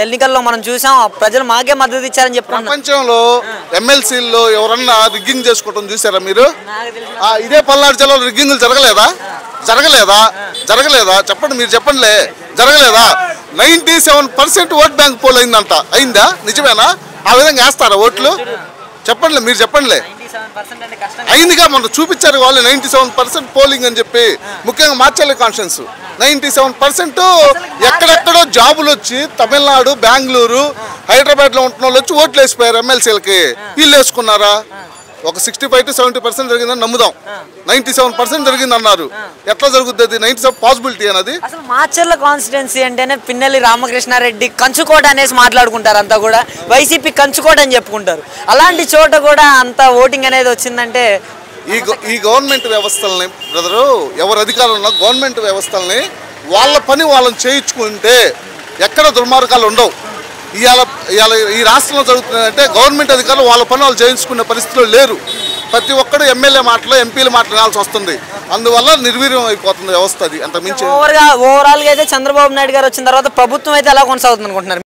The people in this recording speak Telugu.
ఎన్నికల్లో మనం చూసాం ప్రజలు మాకే మద్దతు ఇచ్చారని చెప్పుకున్నాం. ప్రపంచంలో ఎమ్మెల్సీల్లో ఎవరన్నా రిగ్గింగ్ చేసుకోవడం చూసారా మీరు? ఇదే పల్నాడు జిల్లాలో రిగ్గింగ్లు జరగలేదా చెప్పండి, మీరు చెప్పండిలే. జరగలేదా? 97% ఓట్ బ్యాంక్ పోల్ అయిందంట. అయిందా? నిజమేనా? ఆ విధంగా వేస్తారా ఓట్లు? చెప్పండి, మీరు చెప్పండిలే. అయిందిగా, మనం చూపించారు వాళ్ళు 97% పోలింగ్ అని చెప్పి. ముఖ్యంగా మార్చల్లి కాన్స్టిట్యున్సీ 97% ఎక్కడెక్కడో జాబులు వచ్చి తమిళనాడు, బెంగళూరు, హైదరాబాద్లో ఉంటున్న వాళ్ళు వచ్చి ఓట్లు వేసిపోయారు ఎమ్మెల్సీలకి. వీళ్ళు వేసుకున్నారా? ఒక 65 to 70% జరిగిందని నమ్ముదాం. 97% జరిగిందన్నారు. ఎట్లా జరుగుతుంది అది? 97 పాసిబిలిటీ అన్నది. అసలు మాచర్ల కాన్స్టిట్యున్సీ అంటేనే పిన్నెల్లి రామకృష్ణారెడ్డి కంచుకోట అనేసి మాట్లాడుకుంటారు. అంతా కూడా వైసీపీ కంచుకోట అని చెప్పుకుంటారు. అలాంటి చోట కూడా అంత ఓటింగ్ అనేది వచ్చిందంటే ఈ గవర్నమెంట్ వ్యవస్థల్ని బ్రదరు, ఎవరు అధికారంలో గవర్నమెంట్ వ్యవస్థల్ని వాళ్ళ పని వాళ్ళని చేయించుకుంటే ఎక్కడ దుర్మార్గాలు ఉండవు. ఇవాళ ఈ రాష్ట్రంలో జరుగుతుందంటే గవర్నమెంట్ అధికారులు వాళ్ళ పని వాళ్ళు చేయించుకునే పరిస్థితులు లేరు. ప్రతి ఒక్కరు ఎమ్మెల్యే మాటలు, ఎంపీల మాటలు వినాల్సి వస్తుంది. అందువల్ల నిర్వీర్యం అయిపోతుంది వ్యవస్థ. అది అంత మించి ఓవరాల్గా అయితే చంద్రబాబు నాయుడు గారు వచ్చిన తర్వాత ప్రభుత్వం అయితే ఎలా కొనసాగుతుంది అనుకుంటున్నారు?